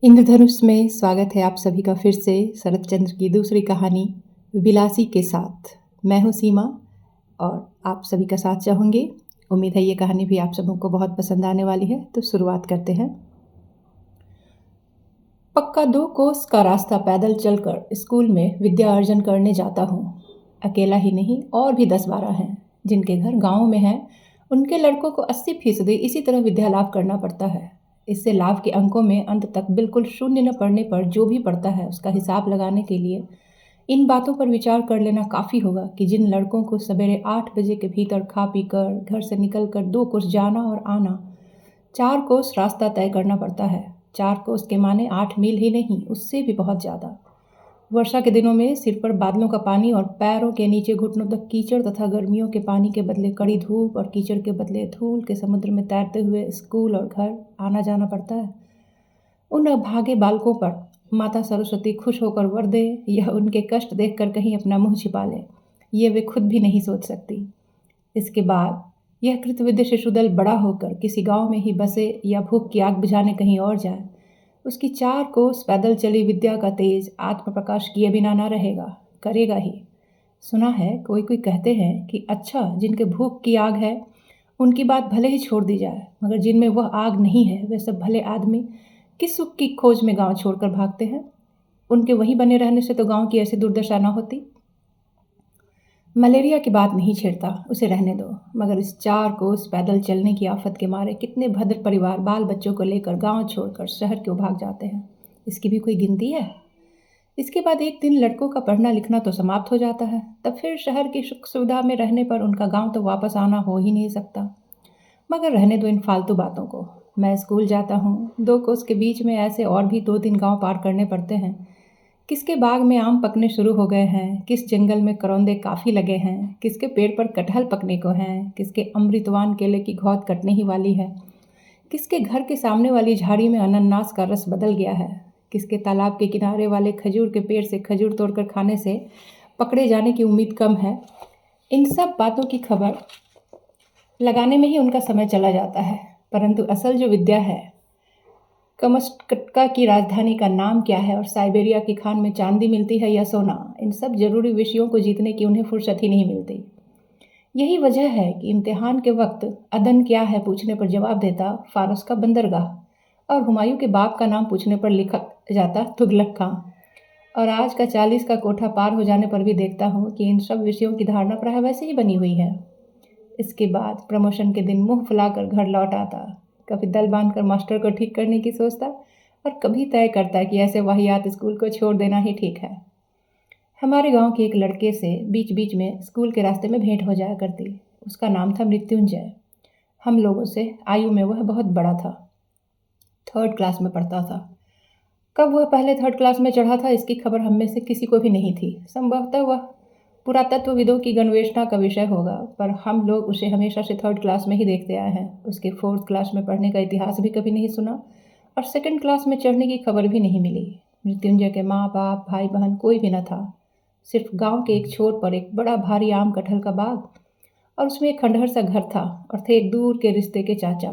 इंद्रधनुष में स्वागत है आप सभी का फिर से शरत चंद्र की दूसरी कहानी विलासी के साथ। मैं हूँ सीमा और आप सभी का साथ चाहूँगी। उम्मीद है ये कहानी भी आप सबों को बहुत पसंद आने वाली है। तो शुरुआत करते हैं। पक्का 2 कोस का रास्ता पैदल चलकर स्कूल में विद्या अर्जन करने जाता हूँ। अकेला ही नहीं, और भी 10-12 हैं जिनके घर गाँव में हैं। उनके लड़कों को 80% इसी तरह विद्या लाभ करना पड़ता है। इससे लाभ के अंकों में अंत तक बिल्कुल शून्य न पड़ने पर जो भी पड़ता है उसका हिसाब लगाने के लिए इन बातों पर विचार कर लेना काफ़ी होगा कि जिन लड़कों को सवेरे 8 बजे के भीतर खा पी कर घर से निकलकर 2 कोस जाना और आना, 4 कोस रास्ता तय करना पड़ता है। 4 कोस के माने 8 मील ही नहीं, उससे भी बहुत ज़्यादा। वर्षा के दिनों में सिर पर बादलों का पानी और पैरों के नीचे घुटनों तक कीचड़ तथा गर्मियों के पानी के बदले कड़ी धूप और कीचड़ के बदले धूल के समुद्र में तैरते हुए स्कूल और घर आना जाना पड़ता है। उन अभागे बालकों पर माता सरस्वती खुश होकर वर दे या उनके कष्ट देखकर कहीं अपना मुंह छिपा ले, ये वे खुद भी नहीं सोच सकती। इसके बाद यह कृतविद्य शिशुदल बड़ा होकर किसी गांव में ही बसे या भूख की आग बुझाने कहीं और जाए, उसकी 4 कोस पैदल चली विद्या का तेज आत्म प्रकाश किए बिना ना रहेगा, करेगा ही। सुना है कोई कोई कहते हैं कि अच्छा, जिनके भूख की आग है उनकी बात भले ही छोड़ दी जाए, मगर जिनमें वह आग नहीं है वे सब भले आदमी किस सुख की खोज में गांव छोड़कर भागते हैं। उनके वहीं बने रहने से तो गांव की ऐसी दुर्दशा न होती। मलेरिया की बात नहीं छेड़ता, उसे रहने दो, मगर इस 4 कोस पैदल चलने की आफत के मारे कितने भद्र परिवार बाल बच्चों को लेकर गांव छोड़कर शहर क्यों भाग जाते हैं, इसकी भी कोई गिनती है। इसके बाद एक दिन लड़कों का पढ़ना लिखना तो समाप्त हो जाता है, तब फिर शहर की सुख सुविधा में रहने पर उनका गांव तो वापस आना हो ही नहीं सकता। मगर रहने दो इन फालतू बातों को। मैं स्कूल जाता हूँ, 2 कोस के बीच में ऐसे और भी 2-3 गांव पार करने पड़ते हैं। किसके बाग में आम पकने शुरू हो गए हैं, किस जंगल में करौंदे काफ़ी लगे हैं, किसके पेड़ पर कटहल पकने को हैं, किसके अमृतवान केले की घौद कटने ही वाली है, किसके घर के सामने वाली झाड़ी में अनन्नास का रस बदल गया है, किसके तालाब के किनारे वाले खजूर के पेड़ से खजूर तोड़कर खाने से पकड़े जाने की उम्मीद कम है। इन सब बातों की खबर लगाने में ही उनका समय चला जाता है। परंतु असल जो विद्या है, कमस्टका की राजधानी का नाम क्या है और साइबेरिया की खान में चांदी मिलती है या सोना, इन सब जरूरी विषयों को जीतने की उन्हें फुर्सत ही नहीं मिलती। यही वजह है कि इम्तिहान के वक्त अदन क्या है पूछने पर जवाब देता फारस का बंदरगाह और हुमायूं के बाप का नाम पूछने पर लिखा जाता तुगलक खां। और आज का 40 का कोठा पार हो जाने पर भी देखता हूँ कि इन सब विषयों की धारणा प्राय वैसे ही बनी हुई है। इसके बाद प्रमोशन के दिन मुंह फुलाकर घर लौट आता, कभी दल बांधकर मास्टर को ठीक करने की सोचता और कभी तय करता कि ऐसे वाहियात स्कूल को छोड़ देना ही ठीक है। हमारे गांव के एक लड़के से बीच बीच में स्कूल के रास्ते में भेंट हो जाया करती। उसका नाम था मृत्युंजय। हम लोगों से आयु में वह बहुत बड़ा था, 3rd क्लास में पढ़ता था। कब वह पहले 3rd क्लास में चढ़ा था इसकी खबर हम में से किसी को भी नहीं थी। संभवतः वह पुरातत्वविदों की गणवेषणा का विषय होगा, पर हम लोग उसे हमेशा से 3rd क्लास में ही देखते आए हैं। उसके 4th क्लास में पढ़ने का इतिहास भी कभी नहीं सुना और 2nd क्लास में चढ़ने की खबर भी नहीं मिली। मृत्युंजय के माँ बाप भाई बहन कोई भी न था। सिर्फ गांव के एक छोर पर एक बड़ा भारी आम कटहल का बाग और उसमें एक खंडहर सा घर था और थे एक दूर के रिश्ते के चाचा।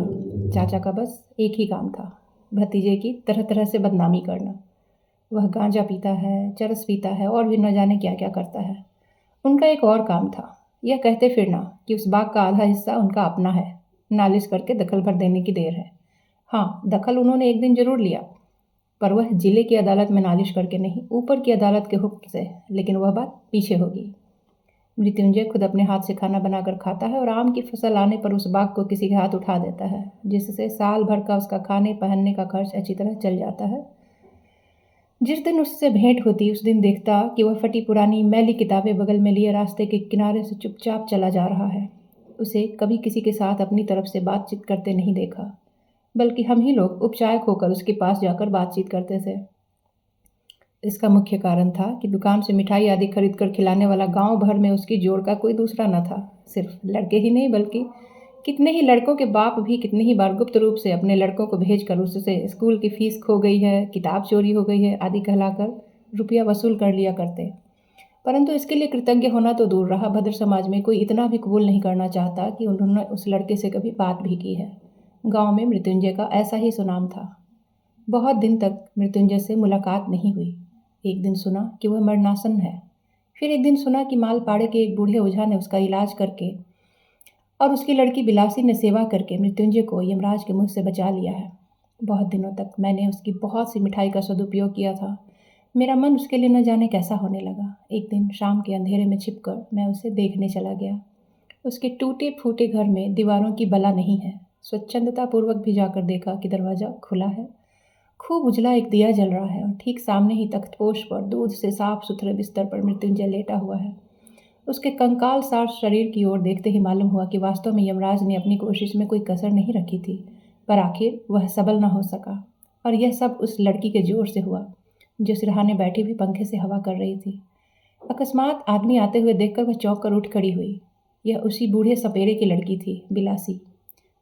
चाचा का बस एक ही काम था, भतीजे की तरह तरह से बदनामी करना। वह गांजा पीता है, चरस पीता है और भी न जाने क्या क्या करता है। उनका एक और काम था, यह कहते फिरना कि उस बाग का आधा हिस्सा उनका अपना है, नालिश करके दखल भर देने की देर है। हाँ, दखल उन्होंने एक दिन जरूर लिया, पर वह जिले की अदालत में नालिश करके नहीं, ऊपर की अदालत के हुक्म से। लेकिन वह बात पीछे होगी। मृत्युंजय खुद अपने हाथ से खाना बनाकर खाता है और आम की फसल आने पर उस बाग को किसी के हाथ उठा देता है, जिससे साल भर का उसका खाने पहनने का खर्च अच्छी तरह चल जाता है। जिस दिन उससे भेंट होती उस दिन देखता कि वह फटी पुरानी मैली किताबें बगल में लिए रास्ते के किनारे से चुपचाप चला जा रहा है। उसे कभी किसी के साथ अपनी तरफ से बातचीत करते नहीं देखा, बल्कि हम ही लोग उपचायक होकर उसके पास जाकर बातचीत करते थे। इसका मुख्य कारण था कि दुकान से मिठाई आदि खरीद कर खिलाने वाला गांव भर में उसकी जोड़ का कोई दूसरा न था। सिर्फ लड़के ही नहीं, बल्कि कितने ही लड़कों के बाप भी कितनी ही बार गुप्त रूप से अपने लड़कों को भेजकर उससे स्कूल की फीस खो गई है, किताब चोरी हो गई है आदि कहलाकर रुपया वसूल कर लिया करते। परंतु इसके लिए कृतज्ञ होना तो दूर रहा, भद्र समाज में कोई इतना भी कबूल नहीं करना चाहता कि उन्होंने उस लड़के से कभी बात भी की है। गांव में मृत्युंजय का ऐसा ही सुनाम था। बहुत दिन तक मृत्युंजय से मुलाकात नहीं हुई। एक दिन सुना कि वह मरणासन है। फिर एक दिन सुना कि मालपाड़े के एक बूढ़े ओझा ने उसका इलाज करके और उसकी लड़की बिलासी ने सेवा करके मृत्युंजय को यमराज के मुंह से बचा लिया है। बहुत दिनों तक मैंने उसकी बहुत सी मिठाई का सदुपयोग किया था। मेरा मन उसके लिए न जाने कैसा होने लगा। एक दिन शाम के अंधेरे में छिपकर मैं उसे देखने चला गया। उसके टूटे फूटे घर में दीवारों की बला नहीं है। स्वच्छंदतापूर्वक भी जाकर देखा कि दरवाज़ा खुला है। खूब उजला एक दिया जल रहा है और ठीक सामने ही तख्तपोश पर दूध से साफ सुथरे बिस्तर पर मृत्युंजय लेटा हुआ है। उसके कंकाल सार शरीर की ओर देखते ही मालूम हुआ कि वास्तव में यमराज ने अपनी कोशिश में कोई कसर नहीं रखी थी, पर आखिर वह सबल न हो सका। और यह सब उस लड़की के जोर से हुआ जो सिरहाने बैठी भी पंखे से हवा कर रही थी। अकस्मात आदमी आते हुए देखकर वह चौंक कर उठ खड़ी हुई। यह उसी बूढ़े सपेरे की लड़की थी, बिलासी।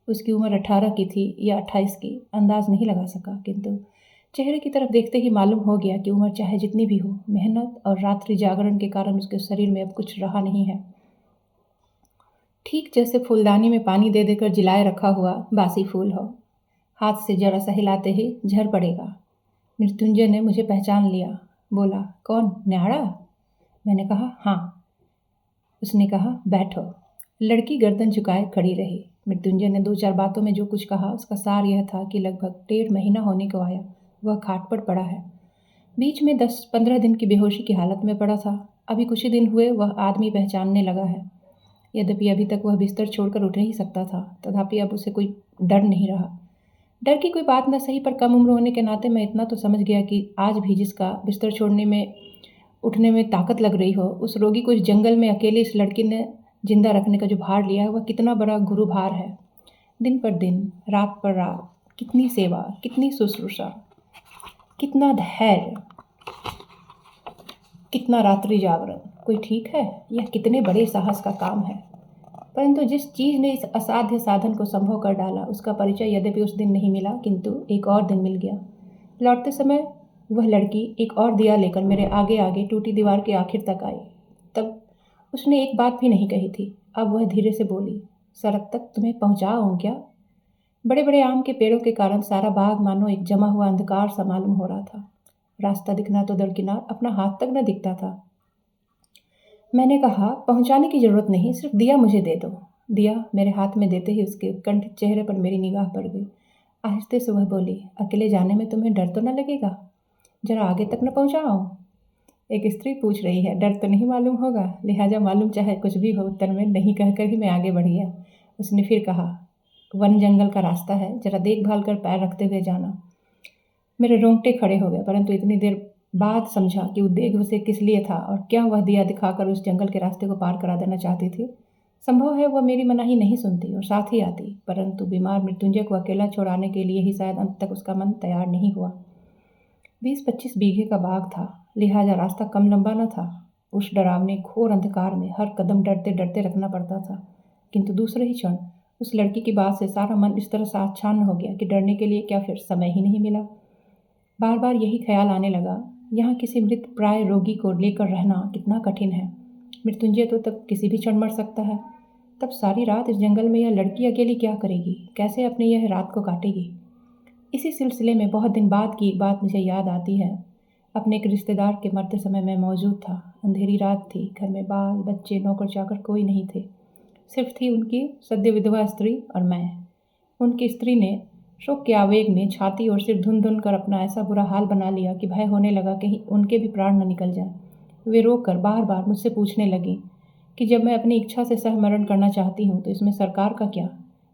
उसकी उम्र 18 की थी या 28 की, अंदाज नहीं लगा सका, किंतु चेहरे की तरफ देखते ही मालूम हो गया कि उम्र चाहे जितनी भी हो, मेहनत और रात्रि जागरण के कारण उसके शरीर में अब कुछ रहा नहीं है। ठीक जैसे फूलदानी में पानी दे देकर जिलाए रखा हुआ बासी फूल हो, हाथ से जरा सा हिलाते ही झड़ पड़ेगा। मृत्युंजय ने मुझे पहचान लिया। बोला, कौन, न्याड़ा? मैंने कहा, हाँ। उसने कहा, बैठो। लड़की गर्दन झुकाए खड़ी रही। मृत्युंजय ने 2-4 बातों में जो कुछ कहा उसका सार यह था कि लगभग 1.5 महीना होने को आया वह खाट पर पड़ा है। बीच में 10-15 दिन की बेहोशी की हालत में पड़ा था। अभी कुछ ही दिन हुए वह आदमी पहचानने लगा है। यद्यपि अभी तक वह बिस्तर छोड़कर उठ नहीं सकता था, तथापि अब उसे कोई डर नहीं रहा। डर की कोई बात न सही, पर कम उम्र होने के नाते मैं इतना तो समझ गया कि आज भी जिसका बिस्तर छोड़ने में उठने में ताकत लग रही हो, उस रोगी को इस जंगल में अकेले इस लड़की ने जिंदा रखने का जो भार लिया है वह कितना बड़ा गुरु भार है। दिन पर दिन, रात पर रात, कितनी सेवा, कितनी शुश्रूषा, कितना धैर्य, कितना रात्रि जागरण। कोई ठीक है? यह कितने बड़े साहस का काम है। परंतु जिस चीज़ ने इस असाध्य साधन को संभव कर डाला उसका परिचय यद्यपि उस दिन नहीं मिला, किंतु एक और दिन मिल गया। लौटते समय वह लड़की एक और दिया लेकर मेरे आगे आगे टूटी दीवार के आखिर तक आई। तब उसने एक बात भी नहीं कही थी। अब वह धीरे से बोली, सड़क तक तुम्हें पहुँचाऊँ क्या? बड़े बड़े आम के पेड़ों के कारण सारा बाग मानो एक जमा हुआ अंधकार सा मालूम हो रहा था। रास्ता दिखना तो दरकिनार, अपना हाथ तक न दिखता था। मैंने कहा, पहुंचाने की जरूरत नहीं, सिर्फ दिया मुझे दे दो। दिया मेरे हाथ में देते ही उसके उत्कंठित चेहरे पर मेरी निगाह पड़ गई। आहिस्ते से वह बोली, अकेले जाने में तुम्हें डर तो न लगेगा? जरा आगे तक न पहुंचाऊं? एक स्त्री पूछ रही है, डर तो नहीं मालूम होगा, लिहाजा मालूम चाहे कुछ भी हो उत्तर में नहीं कहकर ही मैं आगे बढ़ गया। उसने फिर कहा, वन जंगल का रास्ता है, जरा देखभाल कर पैर रखते हुए जाना। मेरे रोंगटे खड़े हो गए, परंतु इतनी देर बाद समझा कि उद्वेग उसे किस लिए था और क्या वह दिया दिखाकर उस जंगल के रास्ते को पार करा देना चाहती थी। संभव है वह मेरी मनाही नहीं सुनती और साथ ही आती, परंतु बीमार मृत्युंजय को अकेला छोड़ाने के लिए ही शायद अंत तक उसका मन तैयार नहीं हुआ। 20-25 बीघे का बाग था, लिहाजा रास्ता कम लंबा न था। उस डरावने घोर अंधकार में हर कदम डरते डरते रखना पड़ता था, किंतु दूसरे ही क्षण उस लड़की की बात से सारा मन इस तरह से आच्छान्न हो गया कि डरने के लिए क्या फिर समय ही नहीं मिला। बार बार यही ख्याल आने लगा, यहाँ किसी मृत प्राय रोगी को लेकर रहना कितना कठिन है। मृत्युंजय तो तब किसी भी क्षण मर सकता है। तब सारी रात इस जंगल में यह लड़की अकेली क्या करेगी, कैसे अपनी यह रात को काटेगी? इसी सिलसिले में बहुत दिन बाद की एक बात मुझे याद आती है। अपने एक रिश्तेदार के मरते समय मैं मौजूद था। अंधेरी रात थी, घर में बाल बच्चे नौकर चाकर कोई नहीं थे, सिर्फ थी उनकी सद्य विधवा स्त्री और मैं। उनकी स्त्री ने शोक के आवेग में छाती और सिर धुन धुन कर अपना ऐसा बुरा हाल बना लिया कि भय होने लगा कहीं उनके भी प्राण न निकल जाए। वे रोकर बार बार मुझसे पूछने लगी कि जब मैं अपनी इच्छा से सहमरण करना चाहती हूँ तो इसमें सरकार का क्या?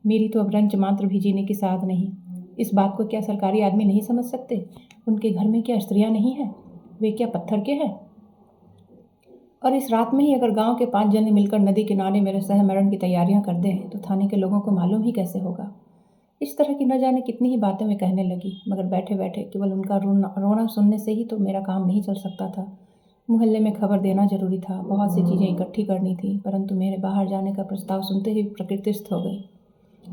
मेरी तो अब रंच मात्र भी जीने की साध नहीं। इस बात को क्या सरकारी आदमी नहीं समझ सकते? उनके घर में क्या स्त्रियां नहीं हैं? वे क्या पत्थर के हैं? और इस रात में ही अगर गांव के 5 जने मिलकर नदी किनारे मेरे सहमरण की तैयारियां कर दें तो थाने के लोगों को मालूम ही कैसे होगा? इस तरह की न जाने कितनी ही बातें मैं कहने लगी, मगर बैठे बैठे केवल उनका रोना सुनने से ही तो मेरा काम नहीं चल सकता था। मोहल्ले में खबर देना जरूरी था, बहुत सी चीज़ें इकट्ठी करनी थी, परंतु मेरे बाहर जाने का प्रस्ताव सुनते ही प्रकृतिस्थ हो गई।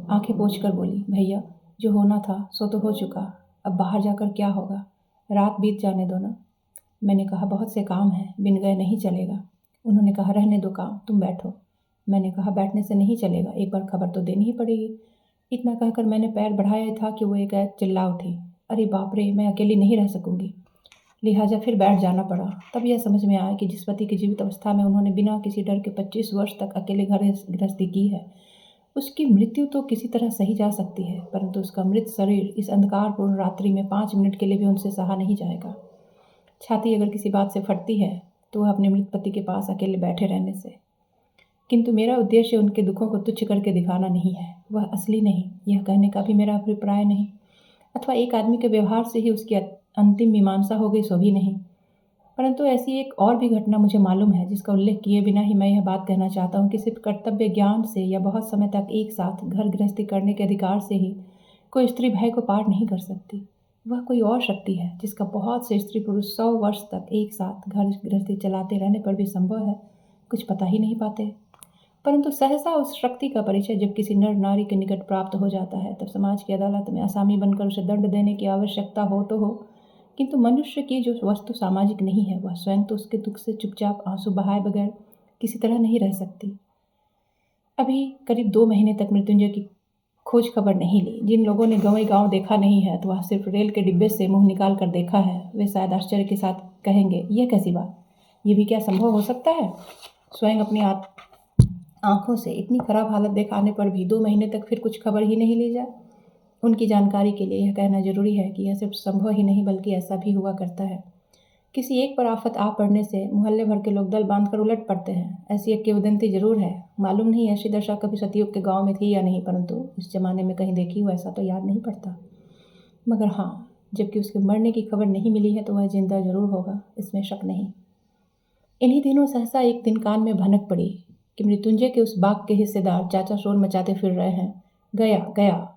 आंखें पोंछकर बोली, भैया, जो होना था सो तो हो चुका, अब बाहर जाकर क्या होगा? रात बीत जाने दो ना। मैंने कहा, बहुत से काम हैं, बिन गए नहीं चलेगा। उन्होंने कहा, रहने दो काम, तुम बैठो। मैंने कहा, बैठने से नहीं चलेगा, एक बार खबर तो देनी ही पड़ेगी। इतना कहकर मैंने पैर बढ़ाया था कि वो एक चिल्ला उठी, अरे बाप रे, मैं अकेली नहीं रह सकूंगी। लिहाजा फिर बैठ जाना पड़ा। तब यह समझ में आया कि जिस पति की जीवित अवस्था में उन्होंने बिना किसी डर के 25 वर्ष तक अकेले घर गृहस्थी की है, उसकी मृत्यु तो किसी तरह सही जा सकती है, परंतु उसका मृत शरीर इस अंधकारपूर्ण रात्रि में 5 मिनट के लिए भी उनसे सहा नहीं जाएगा। छाती अगर किसी बात से फटती है तो वह अपने मृत पति के पास अकेले बैठे रहने से। किंतु मेरा उद्देश्य उनके दुखों को तुच्छ करके दिखाना नहीं है, वह असली नहीं, यह कहने का भी मेरा अभिप्राय नहीं, अथवा एक आदमी के व्यवहार से ही उसकी अंतिम मीमांसा हो गई, सो भी नहीं। परंतु ऐसी एक और भी घटना मुझे मालूम है जिसका उल्लेख किए बिना ही मैं यह बात कहना चाहता हूँ कि सिर्फ कर्तव्य ज्ञान से या बहुत समय तक एक साथ घर गृहस्थी करने के अधिकार से ही कोई स्त्री भय को पार नहीं कर सकती। वह कोई और शक्ति है जिसका बहुत से स्त्री पुरुष 100 वर्ष तक एक साथ घर गृहस्थी चलाते रहने पर भी संभव है, कुछ पता ही नहीं पाते। परंतु सहसा उस शक्ति का परिचय जब किसी नर नारी के निकट प्राप्त हो जाता है, तब समाज की अदालत में आसामी बनकर उसे दंड देने की आवश्यकता हो तो हो, किंतु मनुष्य की जो वस्तु सामाजिक नहीं है, वह स्वयं तो उसके दुख से चुपचाप आंसू बहाए बगैर किसी तरह नहीं रह सकती। अभी करीब 2 महीने तक मृत्युंजय की खोज खबर नहीं ली। जिन लोगों ने गंवई गांव देखा नहीं है, तो वह सिर्फ रेल के डिब्बे से मुंह निकाल कर देखा है, वे शायद आश्चर्य के साथ कहेंगे, यह कैसी बात, ये भी क्या संभव हो सकता है। स्वयं अपनी आंखों से इतनी खराब हालत दिखाने पर भी 2 महीने तक फिर कुछ खबर ही नहीं ली जाए। उनकी जानकारी के लिए यह कहना जरूरी है कि यह सिर्फ संभव ही नहीं बल्कि ऐसा भी हुआ करता है। किसी एक पर आफत आ पड़ने से मोहल्ले भर के लोग दल बांधकर उलट पड़ते हैं। ऐसी एक किंवदंती जरूर है। मालूम नहीं ऐसी दशा कभी सतयुग के गांव में थी या नहीं, परंतु इस जमाने में कहीं देखी हो ऐसा तो याद नहीं पड़ता। मगर हाँ, जबकि उसके मरने की खबर नहीं मिली है तो वह जिंदा जरूर होगा, इसमें शक नहीं। इन्हीं दिनों सहसा एक दिन कान में भनक पड़ी कि मृत्युंजय के उस बाग के हिस्सेदार चाचा शोर मचाते फिर रहे हैं। गया गया।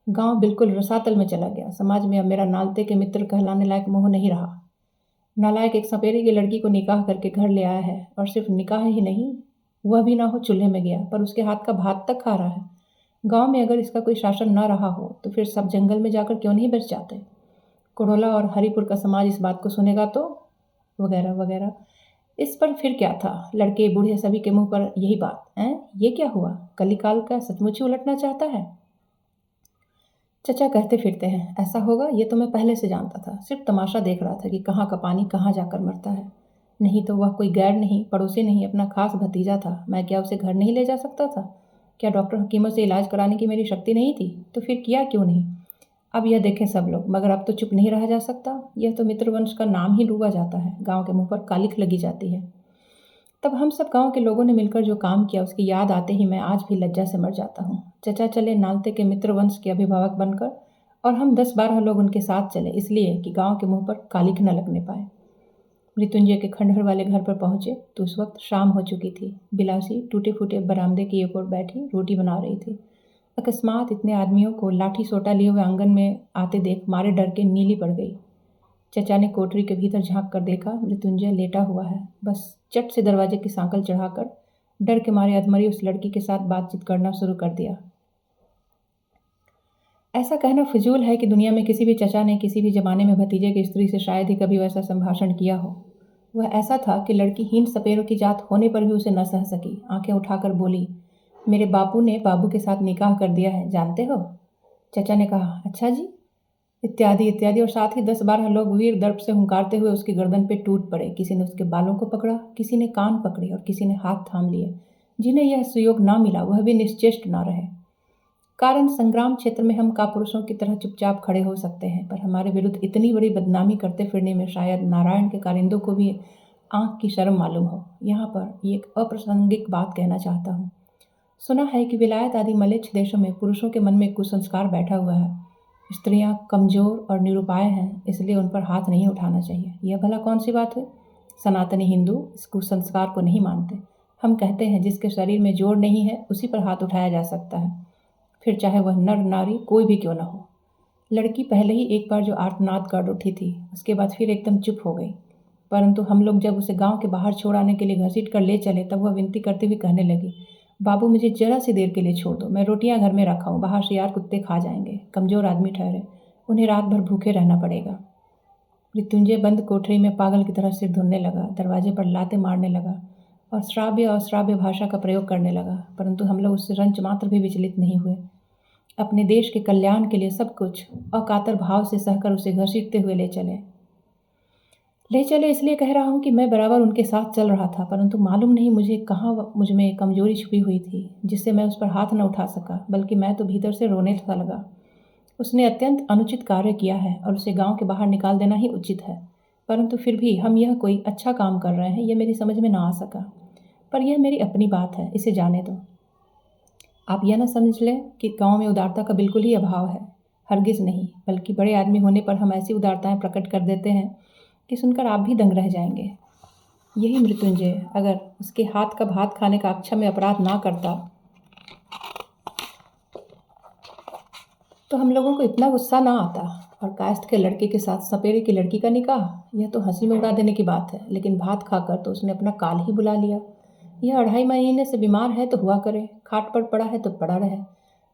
गांव बिल्कुल रसातल में चला गया। समाज में अब मेरा नालते के मित्र कहलाने लायक मोह नहीं रहा। नालायक एक सपेरे की लड़की को निकाह करके घर ले आया है, और सिर्फ निकाह ही नहीं, वह भी ना हो चूल्हे में गया, पर उसके हाथ का भात तक खा रहा है। गांव में अगर इसका कोई शासन न रहा हो तो फिर सब जंगल में जाकर क्यों नहीं बच जाते। कुड़ोला और हरिपुर का समाज इस बात को सुनेगा तो, वगैरह वगैरह। इस पर फिर क्या था, लड़के बूढ़े सभी के मुंह पर यही बात, ये क्या हुआ, कलिकाल का सचमुच ही उलटना चाहता है। चचा कहते फिरते हैं, ऐसा होगा ये तो मैं पहले से जानता था, सिर्फ तमाशा देख रहा था कि कहाँ का पानी कहाँ जाकर मरता है। नहीं तो वह कोई गैर नहीं, पड़ोसी नहीं, अपना खास भतीजा था। मैं क्या उसे घर नहीं ले जा सकता था? क्या डॉक्टर हकीमों से इलाज कराने की मेरी शक्ति नहीं थी? तो फिर किया क्यों नहीं? अब यह देखें सब लोग, मगर अब तो चुप नहीं रहा जा सकता। यह तो मित्रवंश का नाम ही डूबा जाता है, गाँव के मुँह पर कालिख लगी जाती है। तब हम सब गांव के लोगों ने मिलकर जो काम किया उसकी याद आते ही मैं आज भी लज्जा से मर जाता हूँ। चचा चले नालते के मित्रवंश के अभिभावक बनकर, और हम 10-12 लोग उनके साथ चले, इसलिए कि गांव के मुंह पर कालिख न लगने पाए। मृत्युंजय के खंडहर वाले घर पर पहुंचे तो उस वक्त शाम हो चुकी थी। बिलासी टूटे फूटे बरामदे की एक ओर बैठी रोटी बना रही थी। अकस्मात इतने आदमियों को लाठी सोटा लिए हुए आंगन में आते देख मारे डर के नीली पड़ गई। चचा ने कोठरी के भीतर झांक कर देखा, मृत्युंजय लेटा हुआ है। बस चट से दरवाजे की सांकल चढ़ाकर डर के मारे अधमरी उस लड़की के साथ बातचीत करना शुरू कर दिया। ऐसा कहना फिजूल है कि दुनिया में किसी भी चचा ने किसी भी जमाने में भतीजे की स्त्री से शायद ही कभी वैसा संभाषण किया हो। वह ऐसा था कि लड़की हीन सपेरों की जात होने पर भी उसे न सह सकी। आंखें उठाकर बोली, मेरे बापू ने बाबू के साथ निकाह कर दिया है, जानते हो? चचा ने कहा, अच्छा जी, इत्यादि इत्यादि, और साथ ही 10-12 लोग वीर दर्प से हुंकारते हुए उसकी गर्दन पे टूट पड़े। किसी ने उसके बालों को पकड़ा, किसी ने कान पकड़े और किसी ने हाथ थाम लिए। जिन्हें यह सुयोग ना मिला वह भी निश्चेष्ट ना रहे। कारण संग्राम क्षेत्र में हम कापुरुषों की तरह चुपचाप खड़े हो सकते हैं, पर हमारे विरुद्ध इतनी बड़ी बदनामी करते फिरने में शायद नारायण के कारिंदों को भी आंख की शर्म मालूम हो। यहाँ पर एक अप्रासंगिक बात कहना चाहता हूँ। सुना है कि विलायत आदि मलेच्छ देशों में पुरुषों के मन में कुसंस्कार बैठा हुआ है। स्त्रियां कमजोर और निरुपाय हैं, इसलिए उन पर हाथ नहीं उठाना चाहिए। यह भला कौन सी बात हुई? सनातनी हिंदू इस कुसंस्कार को नहीं मानते। हम कहते हैं जिसके शरीर में जोड़ नहीं है उसी पर हाथ उठाया जा सकता है, फिर चाहे वह नर नारी कोई भी क्यों न हो। लड़की पहले ही एक बार जो आर्तनाद कर उठी थी, उसके बाद फिर एकदम चुप हो गई। परंतु हम लोग जब उसे गांव के बाहर छोड़ आने के लिए घसीट कर ले चले, तब वह विनती करती हुई कहने लगी, बाबू मुझे जरा सी देर के लिए छोड़ दो, मैं रोटियां घर में रखा हूँ, बाहर से यार कुत्ते खा जाएंगे। कमजोर आदमी ठहरे, उन्हें रात भर भूखे रहना पड़ेगा। मृत्युंजय बंद कोठरी में पागल की तरह सिर धुनने लगा, दरवाजे पर लाते मारने लगा और श्राव्य भाषा का प्रयोग करने लगा, परंतु हम लोग उससे रंच मात्र भी विचलित नहीं हुए। अपने देश के कल्याण के लिए सब कुछ अकातर भाव से सहकर उसे घसीटते हुए ले चले इसलिए कह रहा हूँ कि मैं बराबर उनके साथ चल रहा था, परंतु मालूम नहीं मुझे कहाँ मुझ में कमजोरी छुपी हुई थी जिससे मैं उस पर हाथ न उठा सका, बल्कि मैं तो भीतर से रोने सा लगा। उसने अत्यंत अनुचित कार्य किया है और उसे गांव के बाहर निकाल देना ही उचित है, परंतु फिर भी हम यह कोई अच्छा काम कर रहे हैं यह मेरी समझ में ना आ सका। पर यह मेरी अपनी बात है, इसे जाने दो। आप यह ना समझ लें कि गांव में उदारता का बिल्कुल ही अभाव है, हरगिज नहीं, बल्कि बड़े आदमी होने पर हम ऐसी उदारताएं प्रकट कर देते हैं कि सुनकर आप भी दंग रह जाएंगे। यही मृत्युंजय अगर उसके हाथ का भात खाने का अक्षम्य अपराध ना करता तो हम लोगों को इतना गुस्सा ना आता। और कायस्थ के लड़के के साथ सपेरे की लड़की का निकाह, यह तो हंसी में उड़ा देने की बात है, लेकिन भात खाकर तो उसने अपना काल ही बुला लिया। यह 2.5 महीने से बीमार है तो हुआ करे, खाट पर पड़ा है तो पड़ा रहे,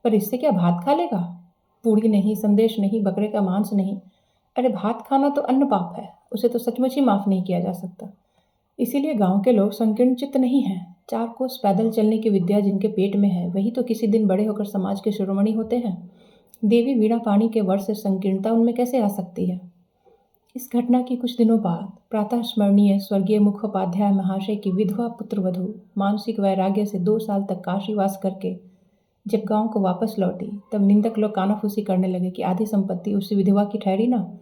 पर इससे क्या भात खा लेगा? पूड़ी नहीं, संदेश नहीं, बकरे का मांस नहीं। अरे भात खाना तो अन्न पाप है, उसे तो सचमुच ही माफ नहीं किया जा सकता। इसीलिए गांव के लोग संकीर्ण चित्त नहीं हैं। 4 कोस पैदल चलने की विद्या जिनके पेट में है वही तो किसी दिन बड़े होकर समाज के शिरोमणि होते हैं। देवी वीणा पाणी के वर्ष से संकीर्णता उनमें कैसे आ सकती है? इस घटना के कुछ दिनों बाद प्रातः स्मरणीय स्वर्गीय मुखोपाध्याय महाशय की विधवा पुत्रवधू मानसिक वैराग्य से 2 साल तक काशीवास करके जब गांव को वापस लौटी, तब निंदक लोग कानाफूसी करने लगे कि आधी संपत्ति उसी विधवा की ठहरी ना।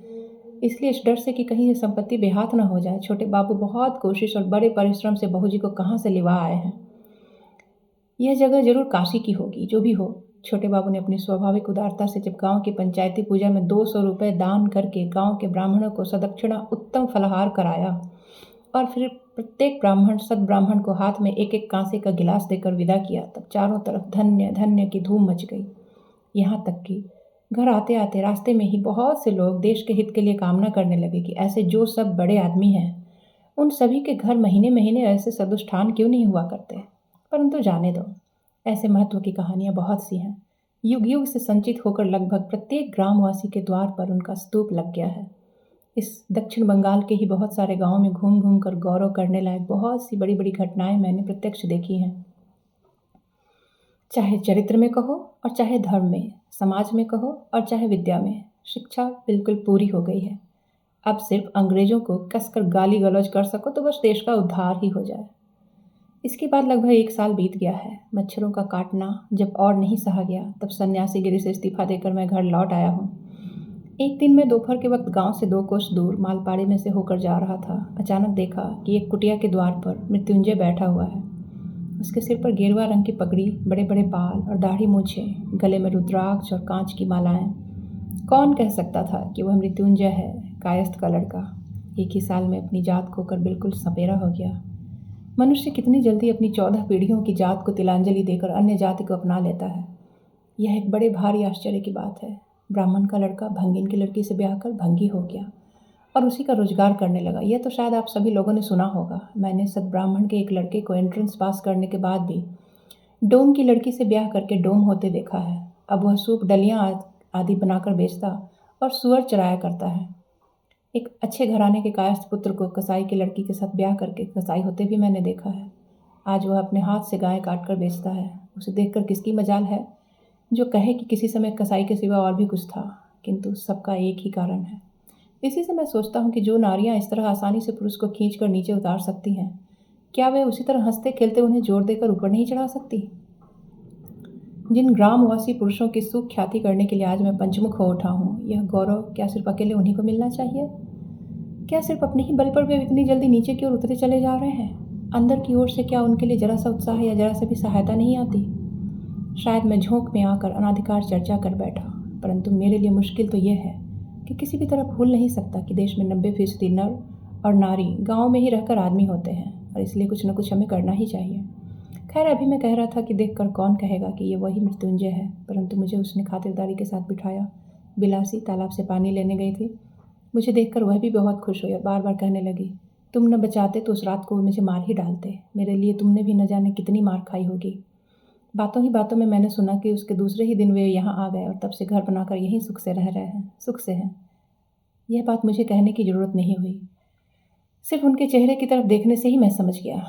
इसलिए इस डर से कि कहीं ये संपत्ति बेहाथ न हो जाए, छोटे बाबू बहुत कोशिश और बड़े परिश्रम से बहू जी को कहाँ से लिवा आए हैं। यह जगह जरूर काशी की होगी, जो भी हो। छोटे बाबू ने अपनी स्वाभाविक उदारता से जब गांव की पंचायती पूजा में 200 रुपये दान करके गांव के ब्राह्मणों को सदक्षिणा उत्तम फलहार कराया और फिर प्रत्येक ब्राह्मण सद्ब्राह्मण को हाथ में एक एक कांसे का गिलास देकर विदा किया, तब चारों तरफ धन्य धन्य की धूम मच गई। यहाँ तक कि घर आते आते रास्ते में ही बहुत से लोग देश के हित के लिए कामना करने लगे कि ऐसे जो सब बड़े आदमी हैं उन सभी के घर महीने महीने ऐसे सदुष्ठान क्यों नहीं हुआ करते। परंतु जाने दो, ऐसे महत्व की कहानियां बहुत सी हैं। युग युग से संचित होकर लगभग प्रत्येक ग्रामवासी के द्वार पर उनका स्तूप लग गया है। इस दक्षिण बंगाल के ही बहुत सारे गांवों में घूम घूम कर गौरव करने लायक बहुत सी बड़ी बड़ी घटनाएं मैंने प्रत्यक्ष देखी हैं। चाहे चरित्र में कहो और चाहे धर्म में, समाज में कहो और चाहे विद्या में, शिक्षा बिल्कुल पूरी हो गई है। अब सिर्फ अंग्रेजों को कसकर गाली गलौज कर सको तो बस देश का उद्धार ही हो जाए। इसके बाद लगभग 1 साल बीत गया है। मच्छरों का काटना जब और नहीं सहा गया, तब सन्यासी गिरी से इस्तीफा देकर मैं घर लौट आया हूँ। एक दिन मैं दोपहर के वक्त गांव से 2 कोस दूर मालपाड़ी में से होकर जा रहा था। अचानक देखा कि एक कुटिया के द्वार पर मृत्युंजय बैठा हुआ है। उसके सिर पर गेरुआ रंग की पगड़ी, बड़े बड़े बाल और दाढ़ी मूछें, गले में रुद्राक्ष और कांच की मालाएं। कौन कह सकता था कि वह मृत्युंजय है, कायस्थ का लड़का। 1 ही साल में अपनी जात खोकर बिल्कुल सपेरा हो गया। मनुष्य कितनी जल्दी अपनी 14 पीढ़ियों की जात को तिलांजलि देकर अन्य जाति को अपना लेता है, यह एक बड़े भारी आश्चर्य की बात है। ब्राह्मण का लड़का भंगिन की लड़की से ब्याह कर भंगी हो गया और उसी का रोजगार करने लगा। यह तो शायद आप सभी लोगों ने सुना होगा। मैंने सद्ब्राह्मण के एक लड़के को एंट्रेंस पास करने के बाद भी डोम की लड़की से ब्याह करके डोम होते देखा है। अब वह सूप डलियाँ आदि बनाकर बेचता और सुअर चराया करता है। एक अच्छे घराने के कायस्थ पुत्र को कसाई की लड़की के साथ ब्याह करके कसाई होते भी मैंने देखा है। आज वह अपने हाथ से गाय काट कर बेचता है। उसे देखकर किसकी मजाल है जो कहे कि किसी समय कसाई के सिवा और भी कुछ था, किंतु सबका एक ही कारण है। इसी से मैं सोचता हूँ कि जो नारियाँ इस तरह आसानी से पुरुष को खींच कर नीचे उतार सकती हैं, क्या वे उसी तरह हंसते खेलते उन्हें जोर देकर ऊपर नहीं चढ़ा सकती? जिन ग्रामवासी पुरुषों की सुख ख्याति करने के लिए आज मैं पंचमुख हो उठा हूँ, यह गौरव क्या सिर्फ अकेले उन्हीं को मिलना चाहिए? क्या सिर्फ अपने ही बल पर वे इतनी जल्दी नीचे की ओर उतरे चले जा रहे हैं? अंदर की ओर से क्या उनके लिए जरा सा उत्साह या जरा सा भी सहायता नहीं आती? शायद मैं झोंक में आकर अनाधिकार चर्चा कर बैठा, परंतु मेरे लिए मुश्किल तो यह है कि किसी भी तरह भूल नहीं सकता कि देश में 90% नर और नारी गांव में ही रहकर आदमी होते हैं और इसलिए कुछ न कुछ हमें करना ही चाहिए। खैर, अभी मैं कह रहा था कि देखकर कौन कहेगा कि ये वही मृत्युंजय है, परंतु मुझे उसने खातिरदारी के साथ बिठाया। बिलासी तालाब से पानी लेने गई थी। मुझे देखकर वह भी बहुत खुश हुई और बार बार कहने लगी, तुम न बचाते तो उस रात को मुझे मार ही डालते। मेरे लिए तुमने भी न जाने कितनी मार खाई होगी। बातों ही बातों में मैंने सुना कि उसके दूसरे ही दिन वे यहाँ आ गए और तब से घर बनाकर यहीं सुख से रह रहे हैं, सुख से हैं। यह बात मुझे कहने की जरूरत नहीं हुई, सिर्फ उनके चेहरे की तरफ देखने से ही मैं समझ गया।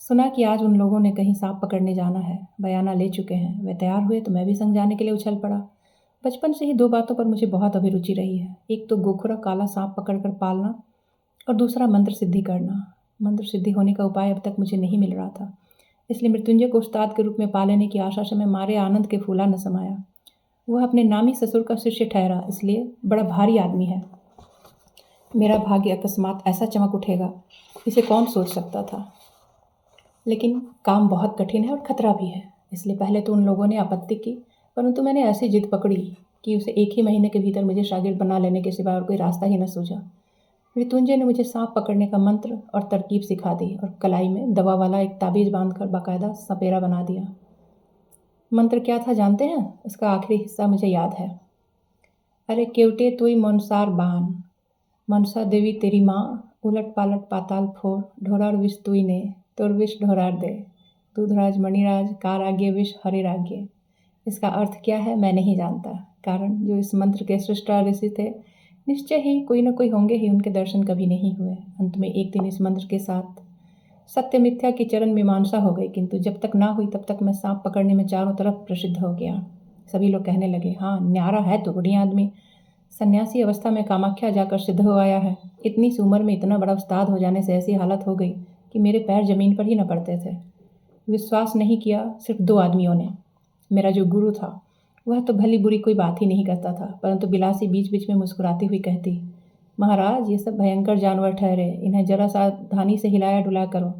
सुना कि आज उन लोगों ने कहीं सांप पकड़ने जाना है, बयाना ले चुके हैं। वे तैयार हुए तो मैं भी संग जाने के लिए उछल पड़ा। बचपन से ही दो बातों पर मुझे बहुत अभिरुचि रही है, एक तो गोखुरा काला सांप पकड़कर पालना और दूसरा मंत्र सिद्धि करना। मंत्र सिद्धि होने का उपाय अब तक मुझे नहीं मिल रहा था, इसलिए मृत्युंजय को उस्ताद के रूप में पा लेने की आशा से मैं मारे आनंद के फूला न समाया। वह अपने नामी ससुर का शिष्य ठहरा, इसलिए बड़ा भारी आदमी है। मेरा भाग्य अकस्मात ऐसा चमक उठेगा, इसे कौन सोच सकता था। लेकिन काम बहुत कठिन है और खतरा भी है, इसलिए पहले तो उन लोगों ने आपत्ति की, परंतु मैंने ऐसी जिद पकड़ी कि उसे एक ही महीने के भीतर मुझे शागिर्द बना लेने के सिवा और कोई रास्ता ही न सूझा। मृत्युंजय ने मुझे सांप पकड़ने का मंत्र और तरकीब सिखा दी और कलाई में दवा वाला एक ताबीज बांधकर बाकायदा सपेरा बना दिया। मंत्र क्या था जानते हैं? उसका आखिरी हिस्सा मुझे याद है। अरे केवटे तुई मनसार बान, मनसा देवी तेरी माँ, उलट पालट पाताल फोर, ढोरार विष तुई ने, तोर विष ढोरार दे, दूधराज मणिराज कार आगे विष हरे रागे। इसका अर्थ क्या है मैं नहीं जानता, कारण जो इस मंत्र के सृष्टा ऋषि थे निश्चय ही कोई न कोई होंगे ही, उनके दर्शन कभी नहीं हुए। अंत में एक दिन इस मंत्र के साथ सत्य मिथ्या की चरण मीमांसा हो गई, किंतु जब तक ना हुई तब तक मैं सांप पकड़ने में चारों तरफ प्रसिद्ध हो गया। सभी लोग कहने लगे, हाँ न्यारा है तो बढ़िया आदमी, सन्यासी अवस्था में कामाख्या जाकर सिद्ध हो आया है। इतनी सी उम्र में इतना बड़ा उस्ताद हो जाने से ऐसी हालत हो गई कि मेरे पैर जमीन पर ही न पड़ते थे। विश्वास नहीं किया सिर्फ दो आदमियों ने। मेरा जो गुरु था वह तो भली बुरी कोई बात ही नहीं करता था, परंतु बिलासी बीच बीच में मुस्कुराती हुई कहती, महाराज ये सब भयंकर जानवर ठहरे, इन्हें जरा सावधानी से हिलाया डुलाया करो।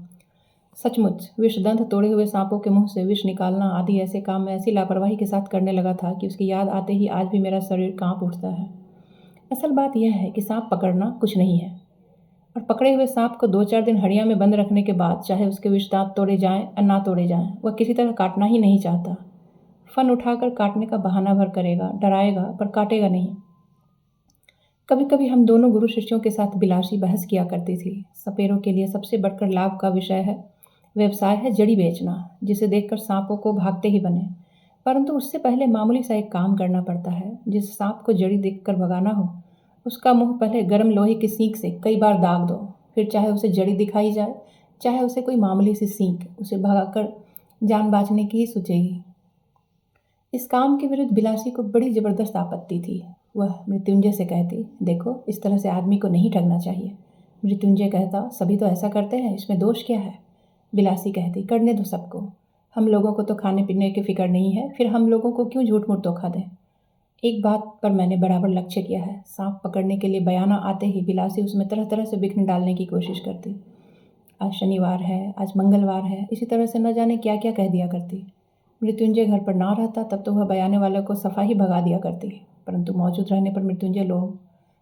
सचमुच विषदंत तोड़े हुए सांपों के मुंह से विष निकालना आदि ऐसे काम में ऐसी लापरवाही के साथ करने लगा था कि उसकी याद आते ही आज भी मेरा शरीर कांप उठता है। असल बात यह है कि सांप पकड़ना कुछ नहीं है, और पकड़े हुए सांप को 2-4 दिन हड़िया में बंद रखने के बाद चाहे उसके विष दांत तोड़े जाएं या ना तोड़े जाएं, वह किसी तरह काटना ही नहीं चाहता। फन उठाकर काटने का बहाना भर करेगा, डराएगा, पर काटेगा नहीं। कभी कभी हम दोनों गुरु शिष्यों के साथ बिलासी बहस किया करती थी। सपेरों के लिए सबसे बढ़कर लाभ का व्यवसाय है जड़ी बेचना, जिसे देखकर सांपों को भागते ही बने। परंतु उससे पहले मामूली सा एक काम करना पड़ता है। जिस सांप को जड़ी देखकर भगाना हो उसका मुंह पहले गर्म लोहे की सींक से कई बार दाग दो, फिर चाहे उसे जड़ी दिखाई जाए चाहे उसे कोई मामूली सी सींक, उसे भगाकर जान बाँचने की ही सोचेगी। इस काम के विरुद्ध बिलासी को बड़ी जबरदस्त आपत्ति थी। वह मृत्युंजय से कहती, देखो इस तरह से आदमी को नहीं ठगना चाहिए। मृत्युंजय कहता, सभी तो ऐसा करते हैं, इसमें दोष क्या है? बिलासी कहती, करने दो सबको, हम लोगों को तो खाने पीने की फिक्र नहीं है, फिर हम लोगों को क्यों झूठ मूठ धोखा दें। एक बात पर मैंने बराबर लक्ष्य किया है, सांप पकड़ने के लिए बयाना आते ही बिलासी उसमें तरह तरह से विघ्न डालने की कोशिश करती। आज शनिवार है, आज मंगलवार है, इसी तरह से न जाने क्या क्या कह दिया करती। मृत्युंजय घर पर ना रहता तब तो वह बयाने वालों को सफा ही भगा दिया करती, परंतु मौजूद रहने पर मृत्युंजय लोग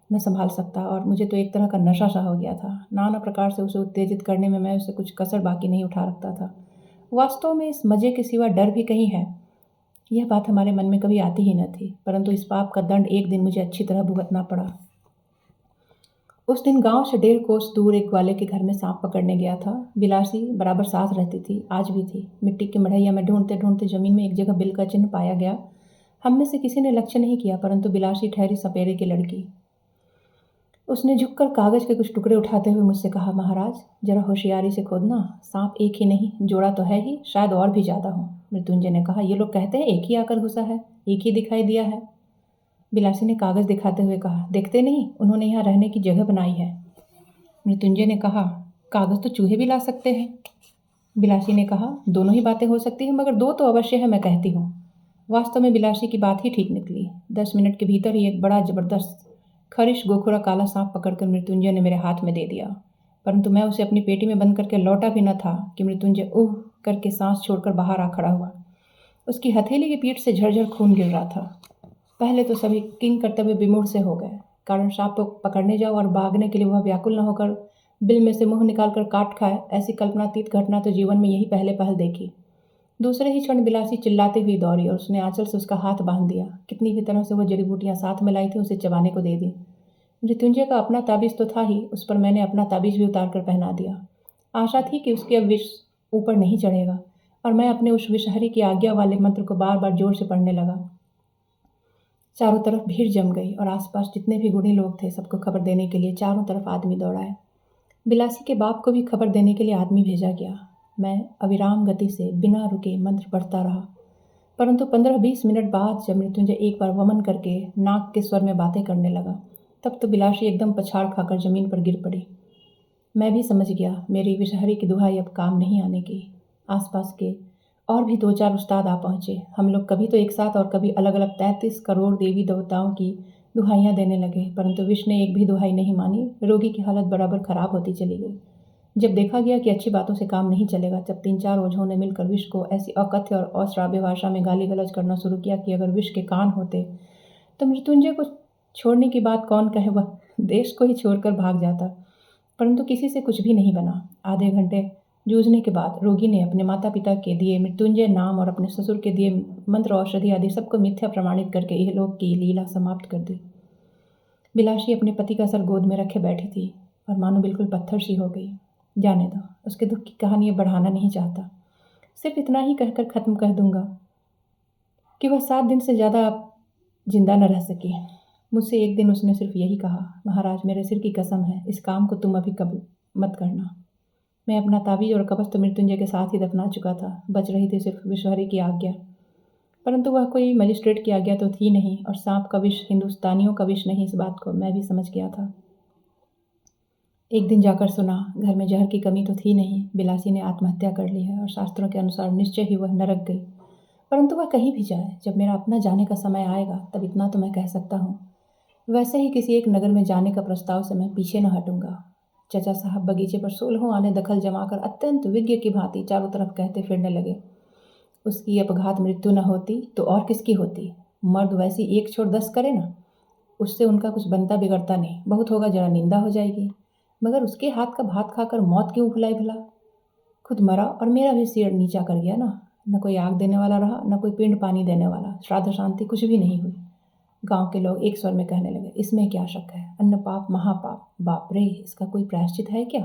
न संभाल सकता और मुझे तो एक तरह का नशा सा हो गया था। नाना प्रकार से उसे उत्तेजित करने में मैं उसे कुछ कसर बाकी नहीं उठा रखता था। वास्तव में इस मजे के सिवा डर भी कहीं है, यह बात हमारे मन में कभी आती ही न थी, परंतु इस पाप का दंड एक दिन मुझे अच्छी तरह भुगतना पड़ा। उस दिन गांव से 1.5 कोस दूर एक ग्वाले के घर में सांप पकड़ने गया था। बिलासी बराबर साथ रहती थी, आज भी थी। मिट्टी की मढ़ैया में ढूंढते ढूंढते जमीन में एक जगह बिल का चिन्ह पाया गया। हम में से किसी ने लक्ष्य नहीं किया, परंतु बिलासी ठहरी सपेरे की लड़की। उसने झुककर कागज के कुछ टुकड़े उठाते हुए मुझसे कहा, महाराज जरा होशियारी से खोदना, सांप एक ही नहीं जोड़ा तो है ही, शायद और भी ज़्यादा हो। मृत्युंजय ने कहा, ये लोग कहते हैं एक ही आकर घुसा है, एक ही दिखाई दिया है। बिलासी ने कागज दिखाते हुए कहा, देखते नहीं, उन्होंने यहाँ रहने की जगह बनाई है। मृत्युंजय ने कहा, कागज तो चूहे भी ला सकते हैं। बिलासी ने कहा, दोनों ही बातें हो सकती हैं, मगर दो तो अवश्य है, मैं कहती हूँ। वास्तव में बिलासी की बात ही ठीक निकली। 10 मिनट के भीतर ही एक बड़ा जबरदस्त खरिश गोखुरा काला सांप पकड़कर मृत्युंजय ने मेरे हाथ में दे दिया, परंतु मैं उसे अपनी पेटी में बंद करके लौटा भी न था कि मृत्युंजय उह करके सांस छोड़कर बाहर आ खड़ा हुआ। उसकी हथेली की पीठ से झरझर खून गिर रहा था। पहले तो सभी किंग कर्तव्य विमूढ़ से हो गए, कारण सांप को पकड़ने जाओ और भागने के लिए वह व्याकुल न होकर बिल में से मुंह निकालकर काट खाए, ऐसी कल्पनातीत घटना तो जीवन में यही पहले पहल देखी। दूसरे ही क्षण बिलासी चिल्लाती हुई दौड़ी और उसने आंचल से उसका हाथ बांध दिया। कितनी भी तरह से वह जड़ी बूटियां साथ में लाई थी उसे चबाने को दे दी। मृत्युंजय का अपना ताबीज़ तो था ही, उस पर मैंने अपना ताबीज़ भी उतार कर पहना दिया। आशा थी कि उसके अब विष ऊपर नहीं चढ़ेगा, और मैं अपने उस विषहरी की आज्ञा वाले मंत्र को बार बार जोर से पढ़ने लगा। चारों तरफ भीड़ जम गई और आसपास जितने भी गुणी लोग थे सबको खबर देने के लिए चारों तरफ आदमी दौड़ाए। बिलासी के बाप को भी खबर देने के लिए आदमी भेजा गया। मैं अविराम गति से बिना रुके मंत्र पढ़ता रहा, परंतु 15-20 मिनट बाद जब मृत्युंजय एक बार वमन करके नाक के स्वर में बातें करने लगा, तब तो बिलाशी एकदम पछाड़ खाकर जमीन पर गिर पड़ी। मैं भी समझ गया मेरी विषहरी की दुहाई अब काम नहीं आने की। आसपास के और भी 2-4 उस्ताद आ पहुँचे। हम लोग कभी तो एक साथ और कभी अलग अलग 33 करोड़ देवी देवताओं की दुहाइयाँ देने लगे, परंतु विष ने एक भी दुहाई नहीं मानी। रोगी की हालत बराबर खराब होती चली गई। जब देखा गया कि अच्छी बातों से काम नहीं चलेगा, जब 3-4 ओझों ने मिलकर विष को ऐसी अकथ्य और अश्राव्य भाषा में गाली गलौज करना शुरू किया कि अगर विष के कान होते तो मृत्युंजय को छोड़ने की बात कौन कहे, वह देश को ही छोड़कर भाग जाता। परंतु किसी से कुछ भी नहीं बना। आधे घंटे जूझने के बाद रोगी ने अपने माता पिता के दिए मृत्युंजय नाम और अपने ससुर के दिए मंत्र औषधि आदि सबको मिथ्या प्रमाणित करके यह लोक की लीला समाप्त कर दी। बिलाशी अपने पति का सर गोद में रखे बैठी थी और मानो बिल्कुल पत्थर सी हो गई। जाने दो, उसके दुख की कहानी अब बढ़ाना नहीं चाहता। सिर्फ इतना ही कहकर ख़त्म कर दूंगा कि वह 7 दिन से ज़्यादा जिंदा न रह सकी। मुझसे एक दिन उसने सिर्फ यही कहा, महाराज मेरे सिर की कसम है, इस काम को तुम अभी कभी मत करना। मैं अपना ताबीज़ और कवच तो मृत्युंजय के साथ ही दफना चुका था। बच रही थी सिर्फ विषहरी की आज्ञा, परंतु वह कोई मजिस्ट्रेट की आज्ञा तो थी नहीं, और सांप का विष हिंदुस्तानियों का विष नहीं, इस बात को मैं भी समझ गया था। एक दिन जाकर सुना, घर में जहर की कमी तो थी नहीं, बिलासी ने आत्महत्या कर ली है और शास्त्रों के अनुसार निश्चय ही वह नरक गई। परंतु वह कहीं भी जाए, जब मेरा अपना जाने का समय आएगा तब इतना तो मैं कह सकता हूँ, वैसे ही किसी एक नगर में जाने का प्रस्ताव से मैं पीछे न हटूंगा। चचा साहब बगीचे पर 16 आने दखल जमाकर अत्यंत विज्ञ की भांति चारों तरफ कहते फिरने लगे। उसकी अपघात मृत्यु न होती तो और किसकी होती? मर्द वैसी 1 छोड़ 10 करे ना, उससे उनका कुछ बनता बिगड़ता नहीं। बहुत होगा जरा निंदा हो जाएगी, मगर उसके हाथ का भात खाकर मौत क्यों भुलाई भला? खुद मरा और मेरा भी सिर नीचा कर गया ना। न कोई आग देने वाला रहा, न कोई पिंड पानी देने वाला, श्राद्ध शांति कुछ भी नहीं हुई। गांव के लोग एक स्वर में कहने लगे, इसमें क्या शक है, अन्न पाप महापाप, बाप रे, इसका कोई प्रायश्चित है क्या?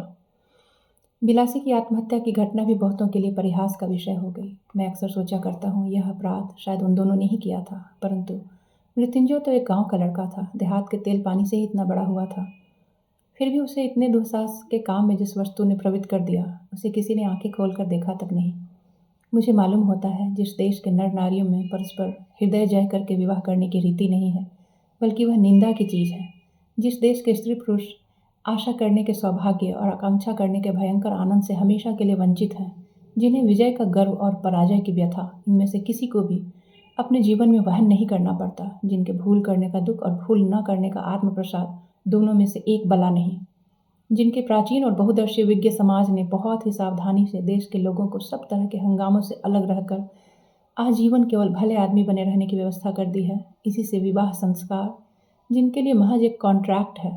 बिलासी की आत्महत्या की घटना भी बहुतों के लिए परिहास का विषय हो गई। मैं अक्सर सोचा करता हूँ, यह अपराध शायद उन दोनों ने ही किया था, परंतु मृत्युंजय तो एक गांव का लड़का था, देहात के तेल पानी से ही इतना बड़ा हुआ था। फिर भी उसे इतने दुस्साहस के काम में जिस वस्तु ने प्रवृत्त कर दिया, उसे किसी ने आंखें खोलकर देखा तक नहीं। मुझे मालूम होता है, जिस देश के नर नारियों में परस्पर हृदय जय करके विवाह करने की रीति नहीं है, बल्कि वह निंदा की चीज़ है। जिस देश के स्त्री पुरुष आशा करने के सौभाग्य और आकांक्षा करने के भयंकर आनंद से हमेशा के लिए वंचित हैं, जिन्हें विजय का गर्व और पराजय की व्यथा इनमें से किसी को भी अपने जीवन में वहन नहीं करना पड़ता, जिनके भूल करने का दुख और भूल न करने का आत्म प्रसाद दोनों में से एक बला नहीं, जिनके प्राचीन और बहुदर्शी विज्ञ समाज ने बहुत ही सावधानी से देश के लोगों को सब तरह के हंगामों से अलग रहकर आजीवन केवल भले आदमी बने रहने की व्यवस्था कर दी है। इसी से विवाह संस्कार, जिनके लिए महज एक कॉन्ट्रैक्ट है,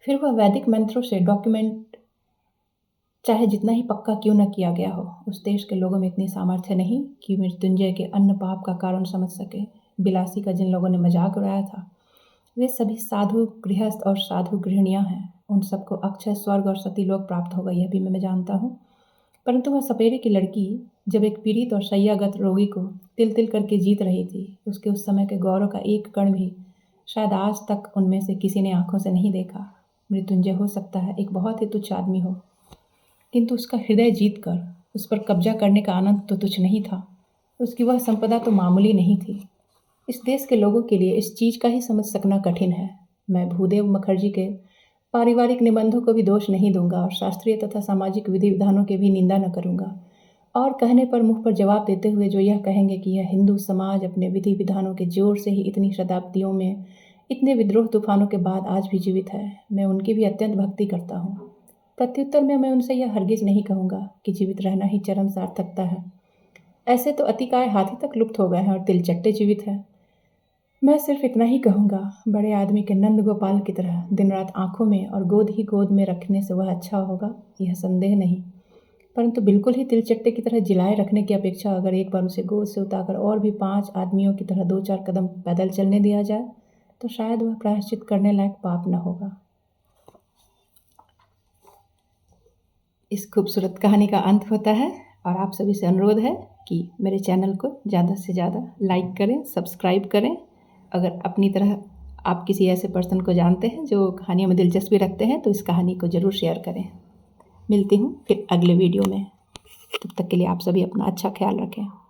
फिर वह वैदिक मंत्रों से डॉक्यूमेंट चाहे जितना ही पक्का क्यों न किया गया हो, उस देश के लोगों में इतनी सामर्थ्य नहीं कि मृत्युंजय के अन्न पाप का कारण समझ सके। बिलासी का जिन लोगों ने मजाक उड़ाया था, वे सभी साधु गृहस्थ और साधु गृहिणियाँ हैं। उन सबको अक्षय स्वर्ग और सती लोक प्राप्त होगा, यह भी मैं जानता हूँ। परंतु वह सपेरे की लड़की जब एक पीड़ित और शैयागत रोगी को तिल तिल करके जीत रही थी, उसके उस समय के गौरव का एक कण भी शायद आज तक उनमें से किसी ने आंखों से नहीं देखा। मृत्युंजय हो सकता है एक बहुत ही तुच्छ आदमी हो, किंतु उसका हृदय जीत कर उस पर कब्जा करने का आनंद तो तुच्छ नहीं था। उसकी वह संपदा तो मामूली नहीं थी। इस देश के लोगों के लिए इस चीज़ का ही समझ सकना कठिन है। मैं भूदेव मुखर्जी के पारिवारिक निबंधों को भी दोष नहीं दूंगा और शास्त्रीय तथा सामाजिक विधि विधानों की भी निंदा न करूंगा, और कहने पर मुंह पर जवाब देते हुए जो यह कहेंगे कि यह हिंदू समाज अपने विधि विधानों के जोर से ही इतनी शताब्दियों में इतने विद्रोह तूफानों के बाद आज भी जीवित है, मैं उनकी भी अत्यंत भक्ति करता हूँ। प्रत्युत्तर में मैं उनसे यह हरगिज नहीं कहूँगा कि जीवित रहना ही चरम सार्थकता है। ऐसे तो अतिकाय हाथी तक लुप्त हो गए हैं और तिलचट्टे जीवित हैं। मैं सिर्फ इतना ही कहूँगा, बड़े आदमी के नंद गोपाल की तरह दिन रात आंखों में और गोद ही गोद में रखने से वह अच्छा होगा, यह संदेह नहीं, परंतु बिल्कुल ही तिलचट्टे की तरह जिलाए रखने की अपेक्षा अगर एक बार उसे गोद से उतारकर और भी 5 आदमियों की तरह 2-4 कदम पैदल चलने दिया जाए तो शायद वह प्रायश्चित करने लायक पाप न होगा। इस खूबसूरत कहानी का अंत होता है और आप सभी से अनुरोध है कि मेरे चैनल को ज़्यादा से ज़्यादा लाइक करें, सब्सक्राइब करें। अगर अपनी तरह आप किसी ऐसे पर्सन को जानते हैं जो कहानियों में दिलचस्पी रखते हैं तो इस कहानी को ज़रूर शेयर करें। मिलती हूँ फिर अगले वीडियो में। तब तक के लिए आप सभी अपना अच्छा ख्याल रखें।